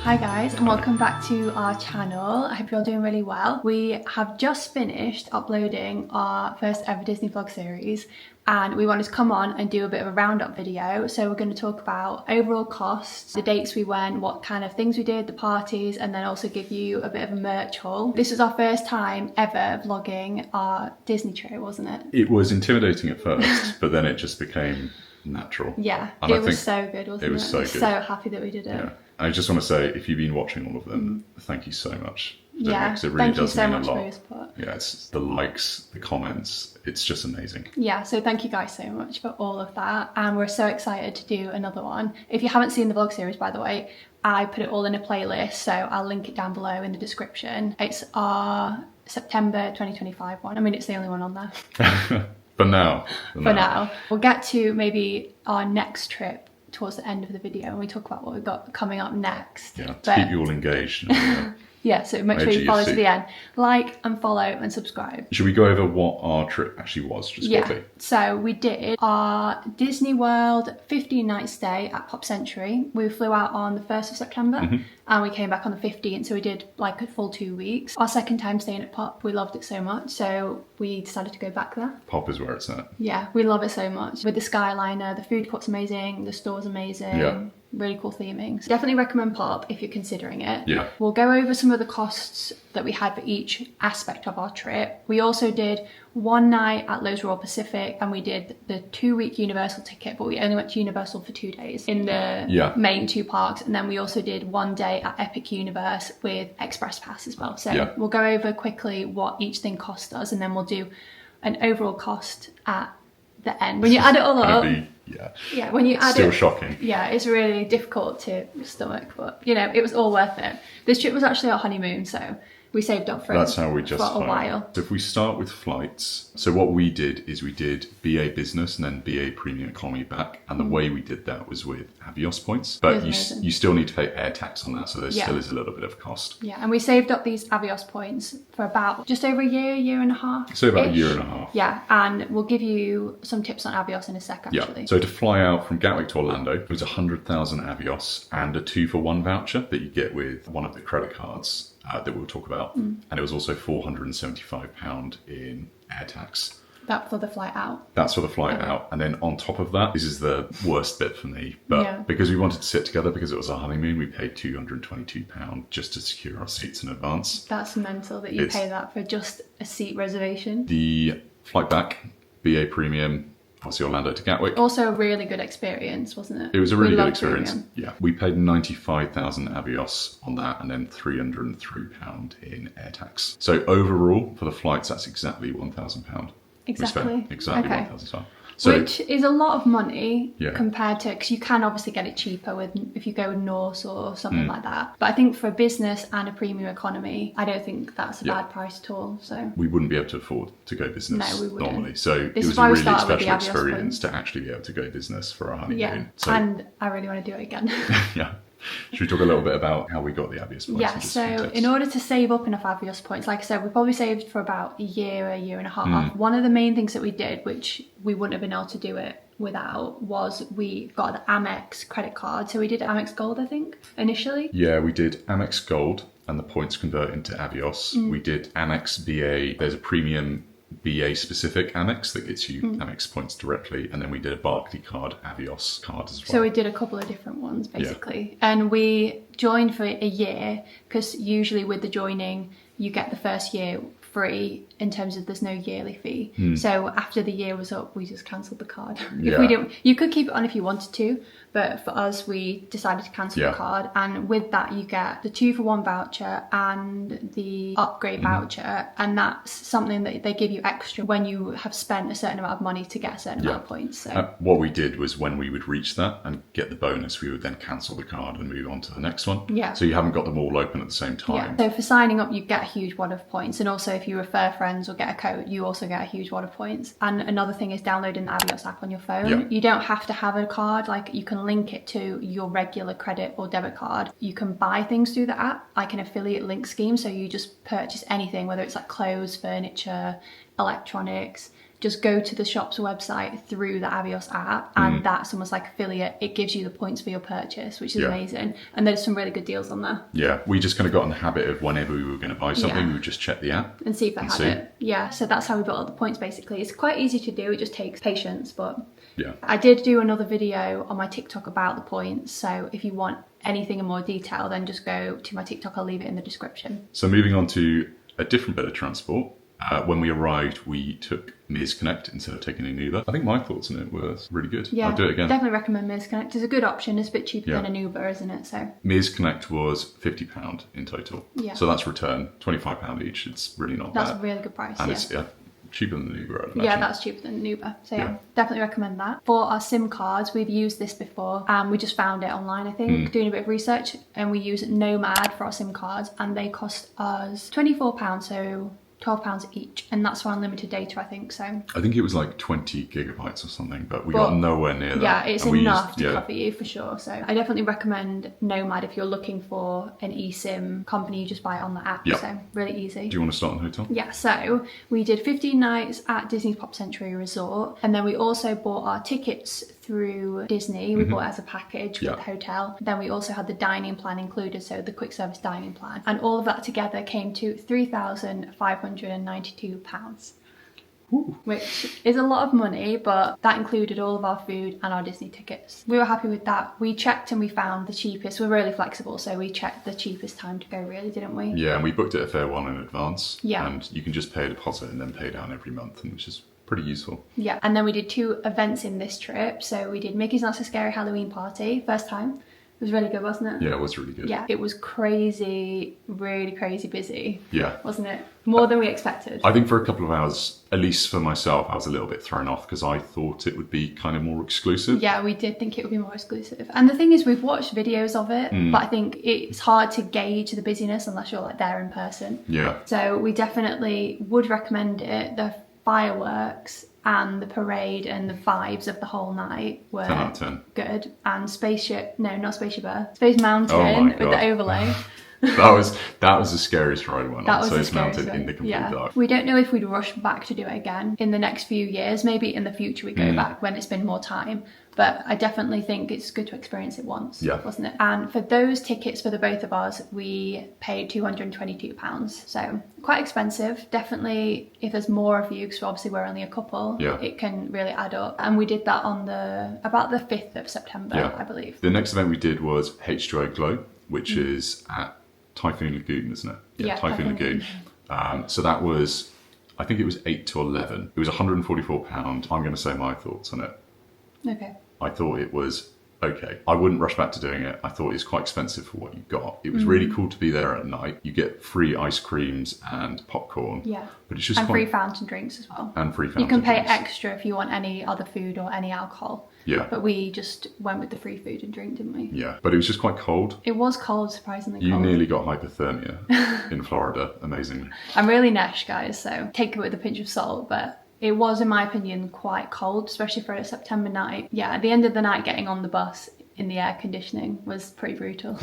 Hi guys, and welcome back to our channel. I hope you're all doing really well. We have just finished uploading our first ever Disney vlog series, and we wanted to come on and do a bit of a roundup video. So we're going to talk about overall costs, the dates we went, what kind of things we did, the parties, and then also give you a bit of a merch haul. This was our first time ever vlogging our Disney trip, wasn't it? It was intimidating at first, but then it just became natural. Yeah, and it was so good, wasn't it? It was so good. So happy that we did it. Yeah. I just want to say, if you've been watching all of them, thank you so much. Yeah, it really thank you does so mean much a lot. for your support. Yeah, it's the likes, the comments, it's just amazing. Yeah, so thank you guys so much for all of that, and we're so excited to do another one. If you haven't seen the vlog series, by the way, I put it all in a playlist, so I'll link it down below in the description. It's our September 2025 one. I mean, it's the only one on there. For now. For now. We'll get to maybe our next trip towards the end of the video and we talk about what we've got coming up next. Yeah, to keep you all engaged. Yeah, so make sure you follow to the end. Like and follow and subscribe. Should we go over what our trip actually was, just quickly? So we did our Disney World 15-night stay at Pop Century. We flew out on the 1st of September and we came back on the 15th, so we did like a full 2 weeks. Our second time staying at Pop, we loved it so much, so we decided to go back there. Pop is where it's at. Yeah, we love it so much. With the Skyliner, the food court's amazing, the store's amazing. Yeah. Really cool theming. So definitely recommend Pop if you're considering it. Yeah. We'll go over some of the costs that we had for each aspect of our trip. We also did one night at Lowe's Royal Pacific and we did the 2-week Universal ticket, but we only went to Universal for 2 days in the main 2 parks. And then we also did 1 day at Epic Universe with Express Pass as well. So we'll go over quickly what each thing cost us and then we'll do an overall cost at the end. When you add it all up, yeah, when you add still shocking. Yeah, it's really difficult to stomach, but you know, it was all worth it. This trip was actually our honeymoon, so we saved up for it. That's how we justify for a while. So if we start with flights, so what we did is we did BA Business and then BA Premium Economy back, and the way we did that was with Avios points, but you still need to pay air tax on that, so there still is a little bit of cost. Yeah, and we saved up these Avios points for about just over a year and a half. So about a year and a half. Yeah, and we'll give you some tips on Avios in a sec, actually. Yeah, so to fly out from Gatwick to Orlando, it was 100,000 Avios and a 2-for-1 voucher that you get with one of the credit cards that we'll talk about. And it was also £475 in air tax. That for the flight out. That's for the flight out. And then on top of that, this is the worst bit for me, but because we wanted to sit together because it was our honeymoon, we paid £222 just to secure our seats in advance. That's mental that you pay that for just a seat reservation. The flight back, BA Premium, obviously Orlando to Gatwick. Also a really good experience, wasn't it? It was a really good experience. Premium. Yeah, we paid 95,000 Avios on that and then £303 in air tax. So overall, for the flights, that's exactly £1,000. Exactly. Exactly £1,000. So, which is a lot of money compared to, because you can obviously get it cheaper with if you go with Norse or something like that. But I think for a business and a premium economy, I don't think that's a bad price at all. So we wouldn't be able to afford to go business normally. So this it was a really special experience to actually be able to go business for our honeymoon. Yeah, so, and I really want to do it again. Yeah. Should we talk a little bit about how we got the Avios points? Yeah, so in order to save up enough Avios points, like I said, we probably saved for about a year and a half. One of the main things that we did, which we wouldn't have been able to do it without, was we got the Amex credit card. So we did Amex Gold, I think, initially. Yeah, we did Amex Gold and the points convert into Avios. We did Amex BA. There's a premium BA specific Amex that gets you Amex points directly, and then we did a Barclay card Avios card as well. So we did a couple of different ones basically, and we joined for a year because usually with the joining you get the first year free in terms of there's no yearly fee. So after the year was up, we just cancelled the card. If we didn't, you could keep it on if you wanted to, but for us we decided to cancel the card, and with that you get the 2-for-1 voucher and the upgrade voucher, and that's something that they give you extra when you have spent a certain amount of money to get a certain amount of points. So what we did was when we would reach that and get the bonus, we would then cancel the card and move on to the next one. So you haven't got them all open at the same time. So for signing up you get a huge wad of points, and also if you refer friends or get a code, you also get a huge wad of points. And another thing is downloading the Avios app on your phone. You don't have to have a card, like you can link it to your regular credit or debit card. You can buy things through the app, like an affiliate link scheme, so you just purchase anything, whether it's like clothes, furniture, electronics, just go to the shop's website through the Avios app, and that's almost like affiliate. It gives you the points for your purchase, which is amazing. And there's some really good deals on there. Yeah, we just kind of got in the habit of whenever we were going to buy something, we would just check the app and see if they had it. Yeah, so that's how we built all the points basically. It's quite easy to do, it just takes patience, but I did do another video on my TikTok about the points, so if you want anything in more detail, then just go to my TikTok, I'll leave it in the description. So moving on to a different bit of transport. When we arrived, we took Mears Connect instead of taking an Uber. I think my thoughts on it were really good. Yeah, I'd do it again. Definitely recommend Mears Connect. It's a good option. It's a bit cheaper than an Uber, isn't it? So Mears Connect was £50 in total. Yeah. So that's return, £25 each. It's really not bad. That's a really good price. And it's cheaper than an Uber, I'd imagine. Yeah, that's cheaper than an Uber. So definitely recommend that. For our SIM cards, we've used this before, and we just found it online, I think, doing a bit of research, and we use Nomad for our SIM cards, and they cost us £24, so £12 each, and that's for unlimited data, I think. So I think it was like 20 gigabytes or something, but we got nowhere near that. Yeah, it's enough to cover you for sure. So I definitely recommend Nomad if you're looking for an eSIM company. You just buy it on the app. So really easy. Do you want to start on hotel? Yeah, so we did 15 nights at Disney's Pop Century Resort, and then we also bought our tickets through Disney. We bought it as a package with the hotel. Then we also had the dining plan included, so the quick service dining plan, and all of that together came to £3,592. Which is a lot of money, but that included all of our food and our Disney tickets. We were happy with that. We checked and we found the cheapest. We're really flexible, so we checked the cheapest time to go, really, didn't we? Yeah, and we booked it a fair while in advance. Yeah. And you can just pay a deposit and then pay down every month, which is pretty useful. Yeah, and then we did 2 events in this trip. So we did Mickey's Not So Scary Halloween Party, first time. It was really good, wasn't it? Yeah, it was really good. Yeah, it was crazy, really crazy busy. Yeah. Wasn't it? More than we expected. I think for a couple of hours, at least for myself, I was a little bit thrown off because I thought it would be kind of more exclusive. Yeah, we did think it would be more exclusive. And the thing is, we've watched videos of it, but I think it's hard to gauge the busyness unless you're like there in person. Yeah. So we definitely would recommend it. The fireworks and the parade and the vibes of the whole night were 10 out of 10. Good. And Space Mountain with the overlay. that was the scariest ride I went on. Space Mountain in the complete dark. We don't know if we'd rush back to do it again in the next few years. Maybe in the future we go back when it's been more time. But I definitely think it's good to experience it once, wasn't it? And for those tickets for the both of us, we paid £222. So quite expensive. Definitely, if there's more of you, because obviously we're only a couple, it can really add up. And we did that on about the 5th of September, I believe. The next event we did was H2O Glow, which is at Typhoon Lagoon, isn't it? Yeah, Typhoon Lagoon. So that was, I think it was 8 to 11. It was £144. I'm going to say my thoughts on it. Okay. I thought it was okay. I wouldn't rush back to doing it. I thought it was quite expensive for what you got. It was really cool to be there at night. You get free ice creams and popcorn. Yeah. But it's just free fountain drinks as well. And free fountain drinks. You can pay extra if you want any other food or any alcohol. Yeah. But we just went with the free food and drink, didn't we? Yeah. But it was just quite cold. It was cold, surprisingly cold. You nearly got hypothermia in Florida, amazingly. I'm really nesh, guys, so take it with a pinch of salt, but it was, in my opinion, quite cold, especially for a September night. Yeah, at the end of the night, getting on the bus in the air conditioning was pretty brutal.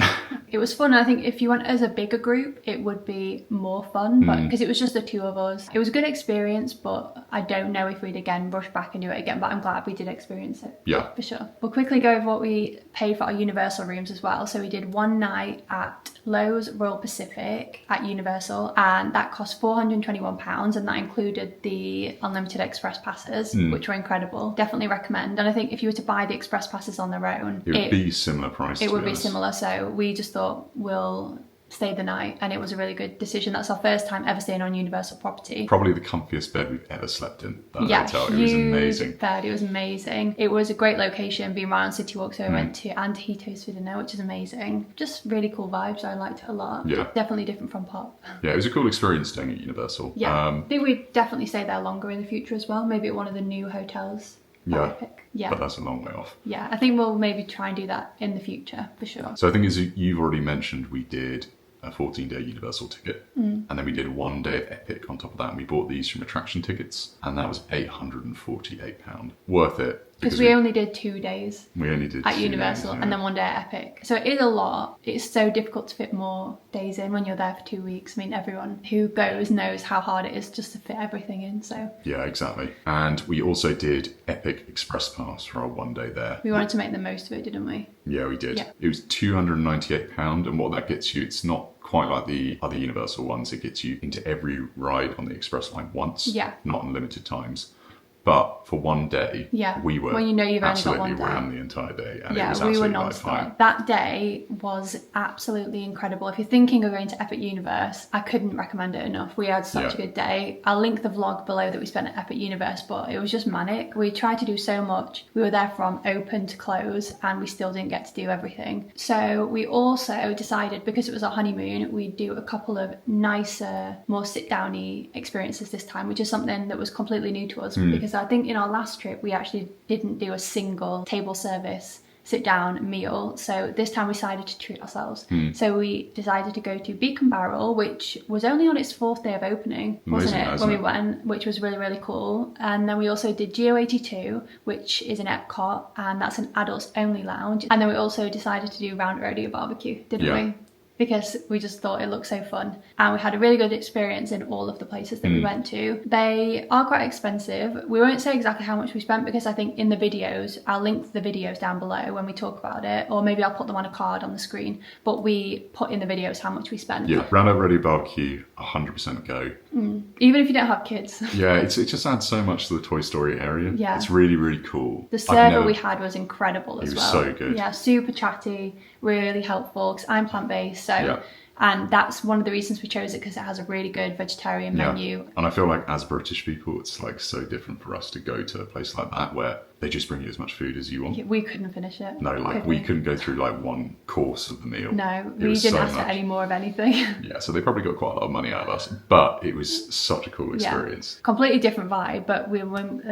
It was fun. I think if you went as a bigger group, it would be more fun, but because it was just the 2 of us. It was a good experience, but I don't know if we'd again rush back and do it again, but I'm glad we did experience it. Yeah. For sure. We'll quickly go over what we paid for our Universal rooms as well. So we did 1 night at Lowe's Royal Pacific at Universal, and that cost £421, and that included the unlimited express passes, which were incredible. Definitely recommend. And I think if you were to buy the express passes on their own, it would be similar price. It would be similar. So we just thought we'll stay the night, and it was a really good decision. That's our first time ever staying on Universal property. Probably the comfiest bed we've ever slept in. That hotel. It was amazing. Bed. It was amazing. It was a great location, being right on City Walk, so we went to Antojitos for dinner, which is amazing. Just really cool vibes. I liked it a lot. Yeah. Definitely different from Pop. Yeah, it was a cool experience staying at Universal. Yeah. I think we'd definitely stay there longer in the future as well. Maybe at one of the new hotels. Yeah. Yeah. But that's a long way off. Yeah, I think we'll maybe try and do that in the future for sure. So I think, as you've already mentioned, we did a 14-day Universal ticket, and then we did 1 day of Epic on top of that, and we bought these from Attraction Tickets, and that was £848. Worth it. Because we only did 2 days. We only did at 2 Universal days, yeah. and then 1 day at Epic. So it is a lot. It's so difficult to fit more days in when you're there for 2 weeks. I mean, everyone who goes knows how hard it is just to fit everything in. So yeah, exactly. And we also did Epic Express Pass for our 1 day there. We wanted to make the most of it, didn't we? Yeah, we did. Yeah. It was £298, and what that gets you, it's not quite like the other Universal ones. It gets you into every ride on the Express line once, not unlimited times. But for 1 day, we were when you know you've only got 1 absolutely day. ran the entire day, and it was we were absolutely non-stop. That day was absolutely incredible. If you're thinking of going to Epic Universe, I couldn't recommend it enough. We had such a good day. I'll link the vlog below that we spent at Epic Universe, but it was just manic. We tried to do so much. We were there from open to close, and we still didn't get to do everything. So we also decided, because it was our honeymoon, we'd do a couple of nicer, more sit-downy experiences this time, which is something that was completely new to us, because I think in our last trip we actually didn't do a single table service sit down meal. So this time we decided to treat ourselves. So we decided to go to Beacon Barrel, which was only on its 4th day of opening, wasn't it, when we went, which was really, really cool. And then we also did Geo 82, which is in Epcot, and that's an adults only lounge. And then we also decided to do Round Rodeo Barbecue, didn't we? Because we just thought it looked so fun. And we had a really good experience in all of the places that we went to. They are quite expensive. We won't say exactly how much we spent, because I think in the videos, I'll link the videos down below when we talk about it, or maybe I'll put them on a card on the screen. But we put in the videos how much we spent. Yeah, Round Rodeo Barbecue, 100% go. Even if you don't have kids. Yeah, it just adds so much to the Toy Story area. Yeah. It's really, really cool. The server we had was incredible as well. He was so good. Yeah, super chatty, really helpful, because I'm plant-based, so... And that's one of the reasons we chose it, because it has a really good vegetarian menu. And I feel like as British people, it's like so different for us to go to a place like that where they just bring you as much food as you want. We couldn't finish it. No, like we couldn't go through like one course of the meal. No, we didn't ask for any more of anything. Yeah, so they probably got quite a lot of money out of us, but it was such a cool experience. Completely different vibe, but we went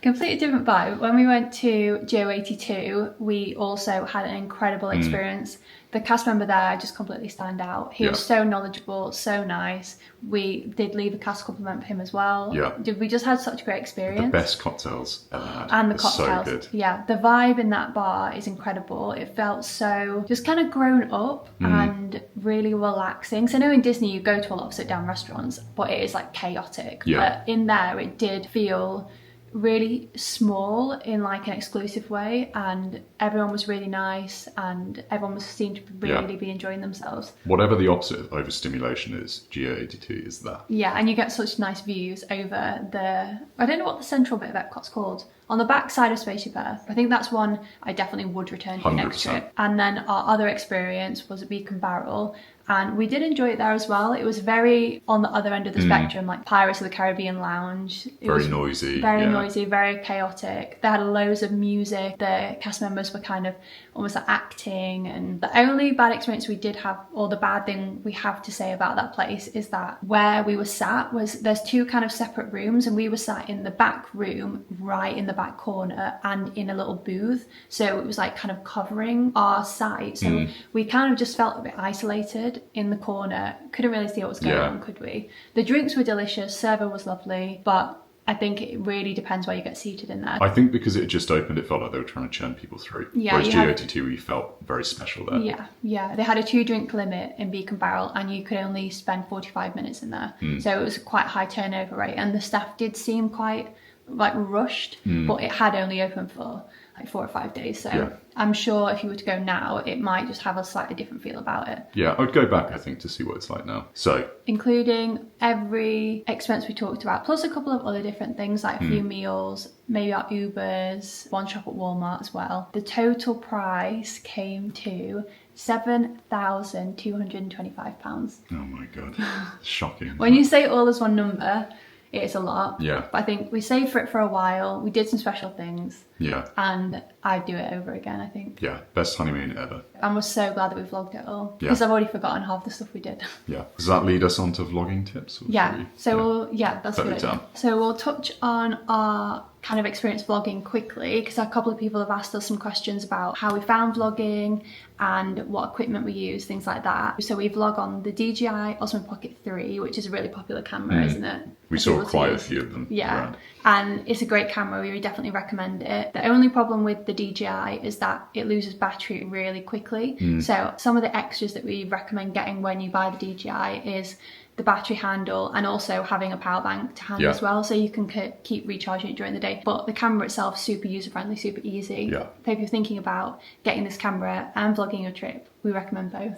completely different vibe. When we went to Geo 82, we also had an incredible experience. The cast member there just completely stand out. He was so knowledgeable, so nice. We did leave a cast compliment for him as well. Yeah. We just had such a great experience. The best cocktails ever had. And the cocktails. So good. Yeah, the vibe in that bar is incredible. It felt so just kind of grown up and really relaxing. So I know in Disney you go to a lot of sit-down restaurants, but it is like chaotic. But in there it did feel really small in like an exclusive way, and everyone was really nice, and everyone seemed to really be enjoying themselves. Whatever the opposite of overstimulation is, Geo 82 is that. Yeah, and you get such nice views over the, I don't know what the central bit of Epcot's called, on the back side of Spaceship Earth. I think that's one I definitely would return to next trip. And then our other experience was a Beacon Barrel, and we did enjoy it there as well. It was very on the other end of the spectrum, like Pirates of the Caribbean Lounge. It was noisy. Very noisy, very chaotic. They had loads of music. The cast members were kind of almost like acting. And the only bad experience we did have, or the bad thing we have to say about that place, is that where we were sat was, there's 2 kind of separate rooms, and we were sat in the back room, right in the back corner, and in a little booth. So it was like kind of covering our sight. So we kind of just felt a bit isolated in the corner. Couldn't really see what was going on, could we? The drinks were delicious, server was lovely, but I think it really depends where you get seated in there. I think because it just opened, it felt like they were trying to churn people through. Yeah, whereas G82, we felt very special there. Yeah. They had a 2-drink limit in Beacon Barrel, and you could only spend 45 minutes in there. So it was quite a high turnover rate, and the staff did seem quite like rushed, but it had only opened for like 4 or 5 days. So I'm sure if you were to go now, it might just have a slightly different feel about it. Yeah, I'd go back, I think, to see what it's like now. So, including every expense we talked about, plus a couple of other different things like a few meals, maybe our Ubers, one shop at Walmart as well. The total price came to £7,225. Oh my God, shocking. When you say it all as one number, it is a lot. Yeah. But I think we saved for it for a while. We did some special things. Yeah. And I'd do it over again, I think. Yeah, best honeymoon ever. And we're so glad that we vlogged it all. Yeah. Because I've already forgotten half the stuff we did. Yeah. Does that lead us on to vlogging tips? Yeah. So that's Put good. it down. So we'll touch on our kind of experience vlogging quickly, because a couple of people have asked us some questions about how we found vlogging and what equipment we use, things like that. So we vlog on the DJI Osmo Pocket 3, which is a really popular camera, isn't it? We saw quite a few of them. Yeah. Around. And it's a great camera, we would definitely recommend it. The only problem with the DJI is that it loses battery really quickly. So some of the extras that we recommend getting when you buy the DJI is the battery handle, and also having a power bank to hand as well, so you can keep recharging it during the day. But the camera itself, super user friendly, super easy. So if you're thinking about getting this camera and vlogging your trip, we recommend both.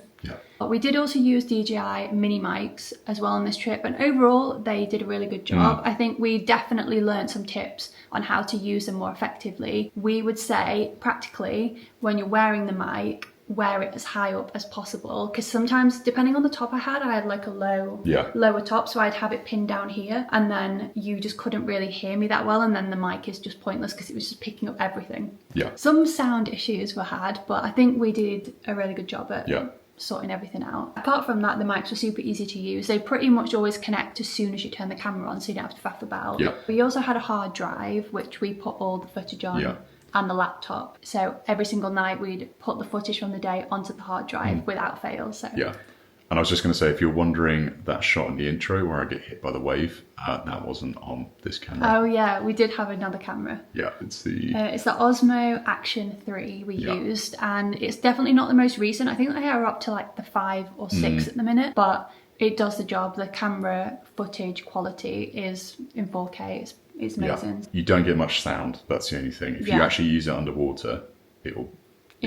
But we did also use DJI mini mics as well on this trip, and overall they did a really good job. I think we definitely learned some tips on how to use them more effectively. We would say practically, when you're wearing the mic, wear it as high up as possible, because sometimes, depending on the top I had like a lower top, so I'd have it pinned down here, and then you just couldn't really hear me that well, and then the mic is just pointless because it was just picking up everything. Some sound issues were had, but I think we did a really good job at sorting everything out. Apart from that, the mics were super easy to use. They pretty much always connect as soon as you turn the camera on, so you don't have to faff about. We also had a hard drive, which we put all the footage on. And the laptop. So every single night we'd put the footage from the day onto the hard drive without fail. So and I was just going to say, if you're wondering, that shot in the intro where I get hit by the wave, that wasn't on this camera. Oh yeah, we did have another camera. It's the Osmo Action 3 we used, and it's definitely not the most recent. I think they are up to like the 5 or 6 at the minute, but it does the job. The camera footage quality is in 4K. It's amazing. You don't get much sound. That's the only thing. If you actually use it underwater, it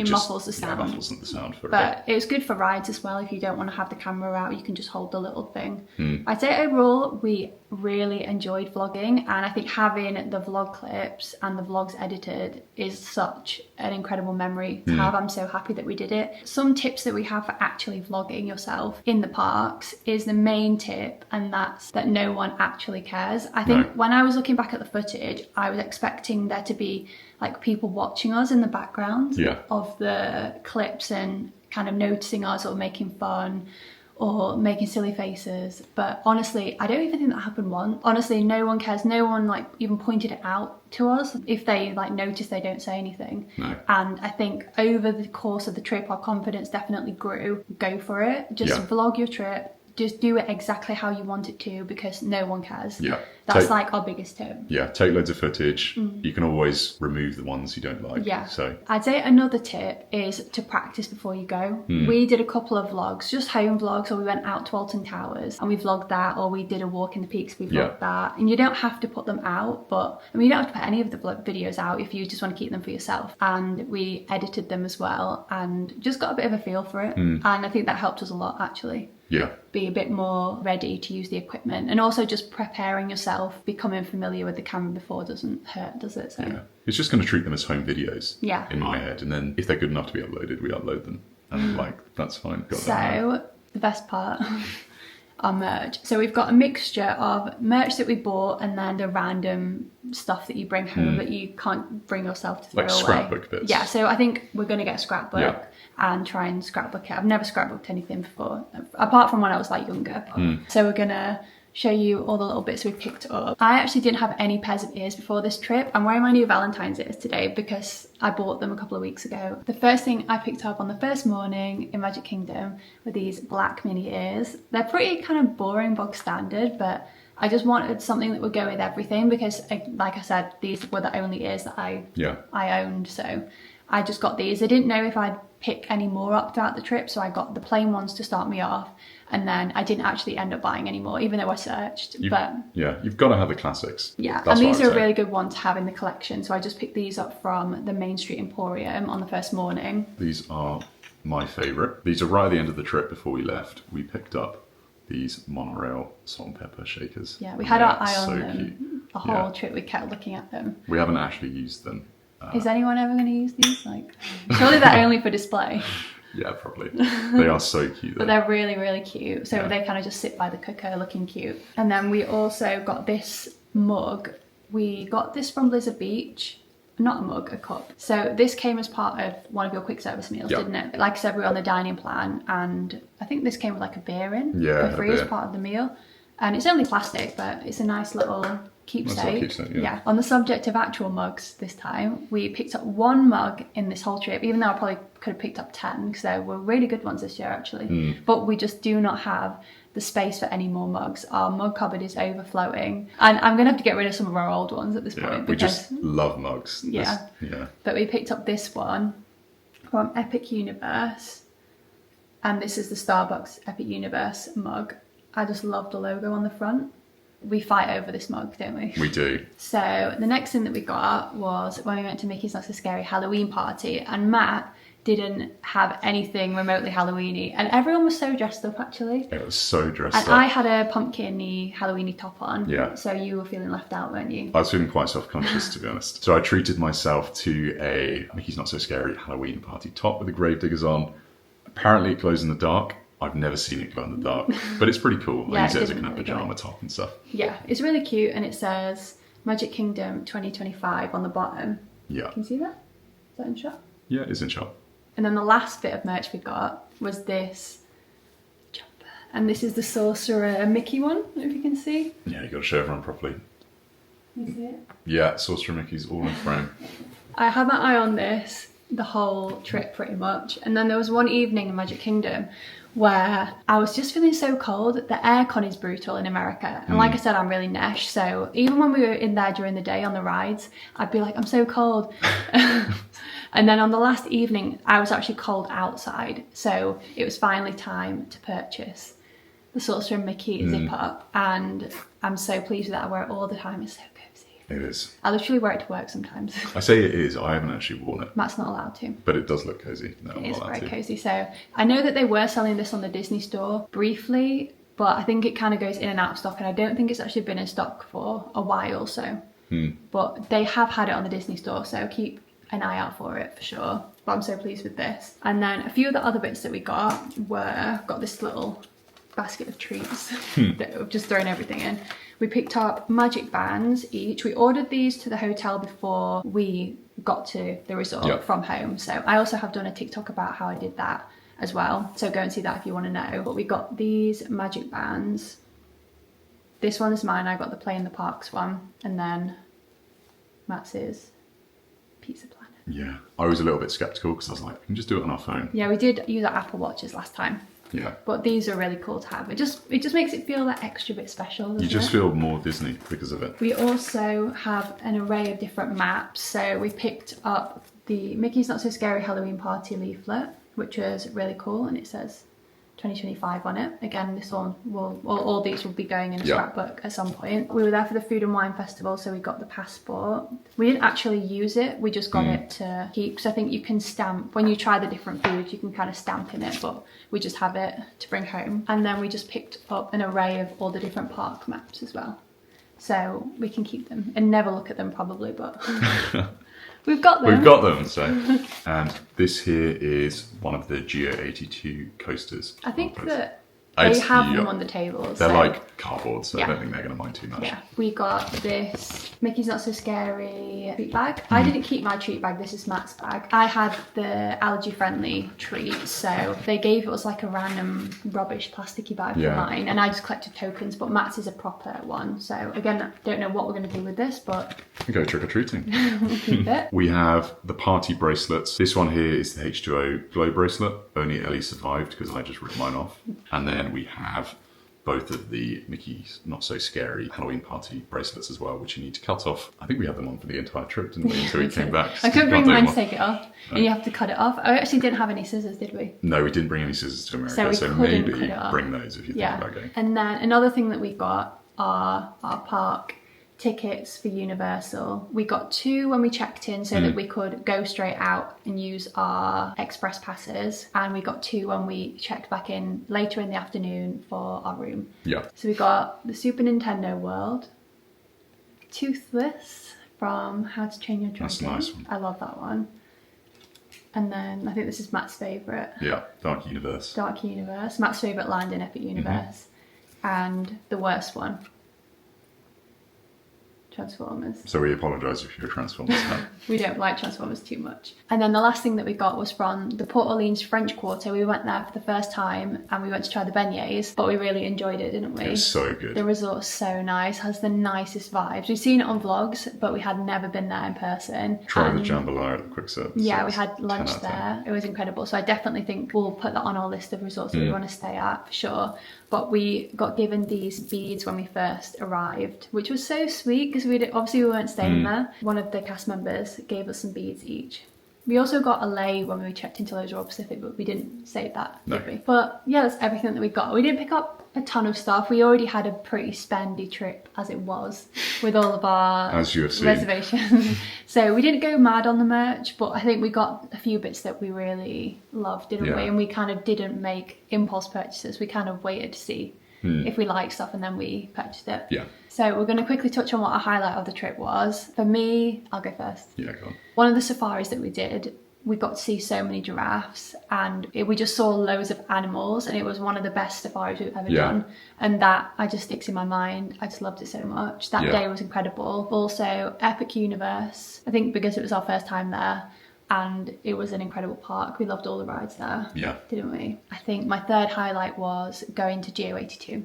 muffles the sound. Yeah, muffles the sound for But it's good for rides as well. If you don't want to have the camera out, you can just hold the little thing. I'd say overall we really enjoyed vlogging, and I think having the vlog clips and the vlogs edited is such an incredible memory to have. I'm so happy that we did it. Some tips that we have for actually vlogging yourself in the parks is the main tip, and that's that no one actually cares. I think when I was looking back at the footage, I was expecting there to be like people watching us in the background of the clips and kind of noticing us or making fun or making silly faces, but honestly I don't even think that happened once. Honestly, no one cares. No one like even pointed it out to us. If they like notice, they don't say anything. And I think over the course of the trip our confidence definitely grew. Go for it, just vlog your trip. Just do it exactly how you want it to, because no one cares. That's like our biggest tip. Take loads of footage. You can always remove the ones you don't like. So I'd say another tip is to practice before you go. We did a couple of vlogs, just home vlogs, or we went out to Alton Towers and we vlogged that, or we did a walk in the peaks, we vlogged that. And you don't have to put them out, but I mean, you don't have to put any of the videos out if you just want to keep them for yourself. And we edited them as well and just got a bit of a feel for it. And I think that helped us a lot actually. Be a bit more ready to use the equipment, and also just preparing yourself, becoming familiar with the camera before doesn't hurt, does it? So it's just going to treat them as home videos in my head, and then if they're good enough to be uploaded, we upload them, and like that's fine. So the best part, our merch. So we've got a mixture of merch that we bought and then the random stuff that you bring home that you can't bring yourself to throw away. Like scrapbook bits. So I think we're going to get a scrapbook and try and scrapbook it. I've never scrapbooked anything before, apart from when I was like younger. So we're going to show you all the little bits we picked up. I actually didn't have any pairs of ears before this trip. I'm wearing my new Valentine's ears today because I bought them a couple of weeks ago. The first thing I picked up on the first morning in Magic Kingdom were these black mini ears. They're pretty kind of boring, bog standard, but I just wanted something that would go with everything because, like I said, these were the only ears that I owned. So I just got these. I didn't know if I'd pick any more up throughout the trip, so I got the plain ones to start me off. And then I didn't actually end up buying any more, even though I searched. You've got to have the classics. That's and these are a really good one to have in the collection. So I just picked these up from the Main Street Emporium on the first morning. These are my favourite. These are right at the end of the trip before we left. We picked up these monorail salt and pepper shakers. We had our eye on them. The whole trip we kept looking at them. We haven't actually used them. Is anyone ever going to use these? Surely they're only for display. Yeah, probably. They are so cute. But they're really, really cute. So they kind of just sit by the cooker looking cute. And then we also got this mug. We got this from Blizzard Beach. not a mug, a cup. So this came as part of one of your quick service meals, didn't it? Like I said, we were on the dining plan, and I think this came with like a beer in for free as part of the meal. And it's only plastic, but it's a nice little keepsake. Yeah. On the subject of actual mugs this time, we picked up one mug in this whole trip, even though I probably could have picked up 10 because there were really good ones this year actually. But we just do not have the space for any more mugs. Our mug cupboard is overflowing, and I'm gonna have to get rid of some of our old ones at this point. We just love mugs. Yeah. But we picked up this one from Epic Universe, and this is the Starbucks Epic Universe mug. I just love the logo on the front. We fight over this mug, don't we? We do. So the next thing that we got was when we went to Mickey's Not So Scary Halloween party, and Matt didn't have anything remotely Halloweeny, and everyone was so dressed up actually. It was so dressed up. And I had a pumpkin-y Halloweeny top on. Yeah. So you were feeling left out, weren't you? I was feeling quite self-conscious, to be honest. So I treated myself to a Mickey's Not So Scary Halloween party top with the Gravediggers on. Apparently it glows in the dark. I've never seen it glow in the dark, but it's pretty cool. Yeah, I use it as a really kind of pajama top and stuff. Yeah, it's really cute, and it says Magic Kingdom 2025 on the bottom. Yeah. Can you see that? Is that in shot? Yeah, it's in shot. And then the last bit of merch we got was this jumper. And this is the Sorcerer Mickey one, if you can see. Yeah, you got to show everyone properly. Can you see it? Yeah, Sorcerer Mickey's all in frame. I had my eye on this the whole trip pretty much. And then there was one evening in Magic Kingdom where I was just feeling so cold. The aircon is brutal in America. And like I said, I'm really nesh. So even when we were in there during the day on the rides, I'd be like, I'm so cold. And then on the last evening, I was actually cold outside. So it was finally time to purchase the Sorcerer Mickey zip up. And I'm so pleased with that. I wear it all the time. It's so cozy. It is. I literally wear it to work sometimes. I say it is. I haven't actually worn it. Matt's not allowed to. But it does look cozy. No, It is very cozy. So I know that they were selling this on the Disney store briefly, but I think it kind of goes in and out of stock, and I don't think it's actually been in stock for a while. So, but they have had it on the Disney store, so keep an eye out for it for sure. But I'm so pleased with this. And then a few of the other bits that we got this little basket of treats that we've just thrown everything in. We picked up magic bands each. We ordered these to the hotel before we got to the resort from home. So I also have done a TikTok about how I did that as well. So go and see that if you want to know. But we got these magic bands. This one is mine. I got the Play in the Parks one. And then Matt's is Pizza Planet. Yeah. I was a little bit skeptical because I was like, we can just do it on our phone. Yeah, we did use our Apple Watches last time. Yeah. But these are really cool to have. It just makes it feel that extra bit special. You just feel more Disney because of it. We also have an array of different maps. So we picked up the Mickey's Not So Scary Halloween Party leaflet, which was really cool, and it says 2025 on it. Again, this one all these will be going in a scrapbook at some point. We were there for the Food and Wine Festival, so we got the passport. We didn't actually use it, we just got it to keep, because I think you can stamp, when you try the different foods, you can kind of stamp in it, but we just have it to bring home. And then we just picked up an array of all the different park maps as well. So we can keep them and never look at them probably, but we've got them. We've got them, so. And this here is one of the Geo 82 coasters. I think that they have them on the tables. They're like cardboard, so I don't think they're going to mind too much. Yeah, we got this Mickey's Not So Scary treat bag. I didn't keep my treat bag, this is Matt's bag. I had the allergy friendly treats, so they gave us like a random rubbish plasticky bag for mine, and I just collected tokens, but Matt's is a proper one. So again, I don't know what we're going to do with this, but go trick-or-treating. We'll keep it. We have the party bracelets. This one here is the H2O glow bracelet. Only Ellie survived because I just ripped mine off. And then we have both of the Mickey's Not So Scary Halloween party bracelets as well, which you need to cut off. I think we had them on for the entire trip, didn't we, until we came back. I couldn't bring mine to take it off, and you have to cut it off. I actually didn't have any scissors, did we? No, we didn't bring any scissors to America, so maybe bring those if you think about going. And then another thing that we got are our park tickets for Universal. We got 2 when we checked in so that we could go straight out and use our express passes, and we got 2 when we checked back in later in the afternoon for our room. Yeah. So we got the Super Nintendo World, Toothless from How to Train Your Dragon. That's a nice one. I love that one. And then I think this is Matt's favourite. Yeah, Dark Universe. Dark Universe. Matt's favourite land in Epic Universe. And the worst one. Transformers. So we apologise if you're a Transformers fan. We don't like Transformers too much. And then the last thing that we got was from the Port Orleans French Quarter. We went there for the first time and we went to try the beignets, but we really enjoyed it, didn't we? It was so good. The resort's so nice, has the nicest vibes. We've seen it on vlogs, but we had never been there in person. Try the jambalaya at the quick service. Yeah, we had lunch there. It was incredible. So I definitely think we'll put that on our list of resorts that we want to stay at for sure. But we got given these beads when we first arrived, which was so sweet because we weren't staying there. One of the cast members gave us some beads each. We also got a lei when we checked into Lowe's Royal Pacific, but we didn't save that, did we? But yeah, that's everything that we got. We didn't pick up a ton of stuff. We already had a pretty spendy trip as it was with all of our reservations. So we didn't go mad on the merch, but I think we got a few bits that we really loved, didn't we? And we kind of didn't make impulse purchases. We kind of waited to see if we liked stuff and then we purchased it. Yeah. So we're going to quickly touch on what a highlight of the trip was. For me, I'll go first. Yeah, go on. One of the safaris that we did, we got to see so many giraffes and we just saw loads of animals, and it was one of the best safaris we've ever done. And that just sticks in my mind. I just loved it so much. That day was incredible. Also, Epic Universe, I think because it was our first time there and it was an incredible park. We loved all the rides there, didn't we? I think my third highlight was going to GO82.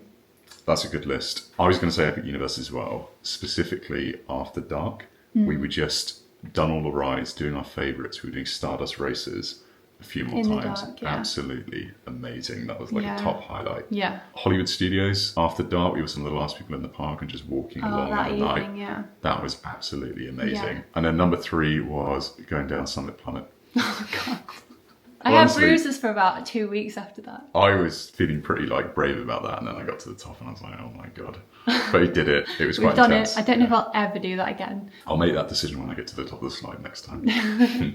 That's a good list. I was going to say Epic Universe as well, specifically after dark. We were just done all the rides, doing our favourites. We were doing Stardust races a few more times. Dark, Absolutely amazing. That was like a top highlight. Yeah. Hollywood Studios, after dark, we were some of the last people in the park and just walking along at night. That was absolutely amazing. And then number 3 was going down Summit Planet. Oh my God. I had bruises for about 2 weeks after that. I was feeling pretty brave about that, and then I got to the top and I was like, oh my God. But he did it. It was quite intense. I don't know if I'll ever do that again. I'll make that decision when I get to the top of the slide next time.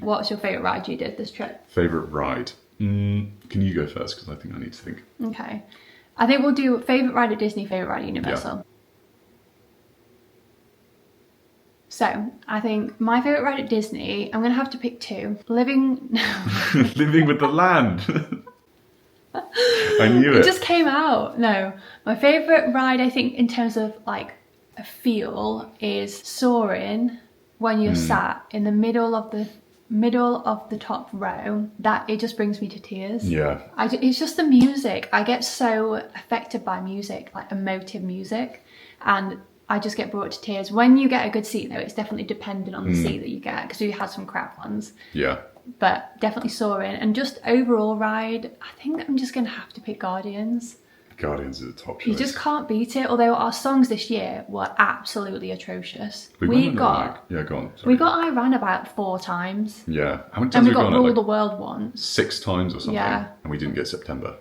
What's your favourite ride you did this trip? Favourite ride? Can you go first? Because I think I need to think. Okay. I think we'll do favourite ride at Disney, favourite ride at Universal. Yeah. So, I think my favourite ride at Disney, I'm going to have to pick 2. Living with the Land. I knew it. It just came out. No. My favourite ride, I think, in terms of like a feel, is soaring when you're sat in the middle of the top row. That it just brings me to tears. Yeah. It's just the music. I get so affected by music, like emotive music, and I just get brought to tears. When you get a good seat, though, it's definitely dependent on the seat that you get, because we had some crap ones. Yeah. But definitely soaring. And just overall ride, I think I'm just going to have to pick Guardians. Guardians is a top choice. You just can't beat it. Although our songs this year were absolutely atrocious. We got go on. Sorry. We got Iran about 4 times. Yeah. How many times and we got Rule like the World once. 6 times or something. Yeah. And we didn't get September.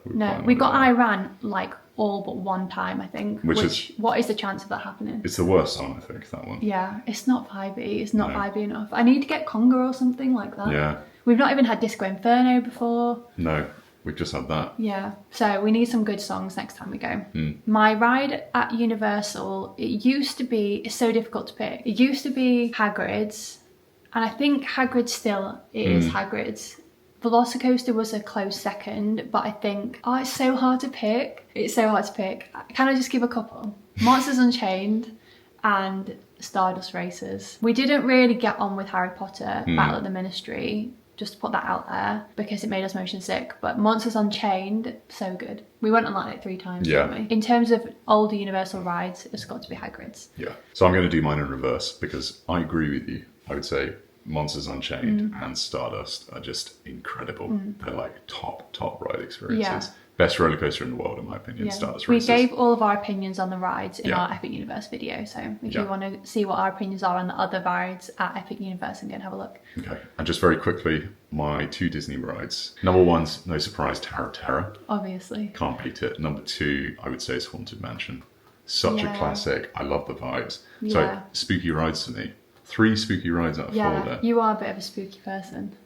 We got Iran like all but 1 time, I think. What is the chance of that happening? It's the worst song, I think, that one. Yeah, it's not vibey. It's not vibey enough. I need to get Conga or something like that. Yeah. We've not even had Disco Inferno before. No, we've just had that. Yeah, so we need some good songs next time we go. My ride at Universal, it's so difficult to pick. It used to be Hagrid's, and I think Hagrid's still is Hagrid's. Velocicoaster was a close second, but I think, it's so hard to pick. It's so hard to pick. Can I just give a couple? Monsters Unchained and Stardust Races. We didn't really get on with Harry Potter Battle at the Ministry, just to put that out there, because it made us motion sick. But Monsters Unchained, so good. We went on that like 3 times, didn't we? In terms of older Universal rides, it's got to be Hagrid's. Yeah. So I'm going to do mine in reverse, because I agree with you. I would say Monsters Unchained and Stardust are just incredible. They're like top ride experiences. Best roller coaster in the world, in my opinion. Stardust Races. We gave all of our opinions on the rides in our Epic Universe video, so if you want to see what our opinions are on the other rides at Epic Universe, and go and have a look. Okay, and just very quickly, my 2 Disney rides. Number 1's, no surprise, Tower of Terror. Obviously. Can't beat it. Number 2, I would say, is Haunted Mansion. Such a classic. I love the vibes. So, spooky rides for me. 3 spooky rides out of 4 there. You are a bit of a spooky person.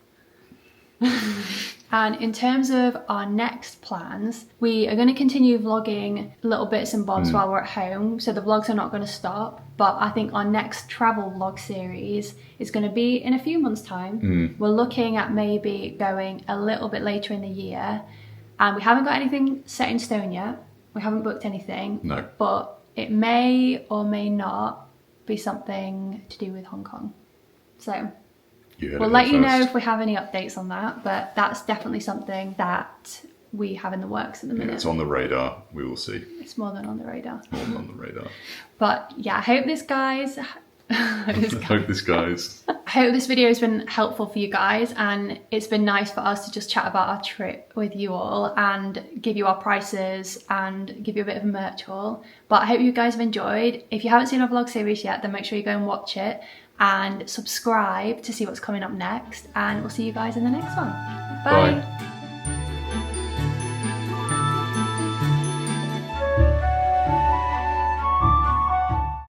And in terms of our next plans, we are going to continue vlogging little bits and bobs while we're at home, so the vlogs are not going to stop. But I think our next travel vlog series is going to be in a few months' time. We're looking at maybe going a little bit later in the year, and we haven't got anything set in stone yet. We haven't booked anything. No. But it may or may not be something to do with Hong Kong. So we'll let you know if we have any updates on that, but that's definitely something that we have in the works at the minute. It's on the radar. We will see. It's more than on the radar. More than on the radar. But yeah, I hope this video has been helpful for you guys, and it's been nice for us to just chat about our trip with you all and give you our prices and give you a bit of a merch haul. But I hope you guys have enjoyed. If you haven't seen our vlog series yet, then make sure you go and watch it and subscribe to see what's coming up next, and we'll see you guys in the next one. Bye.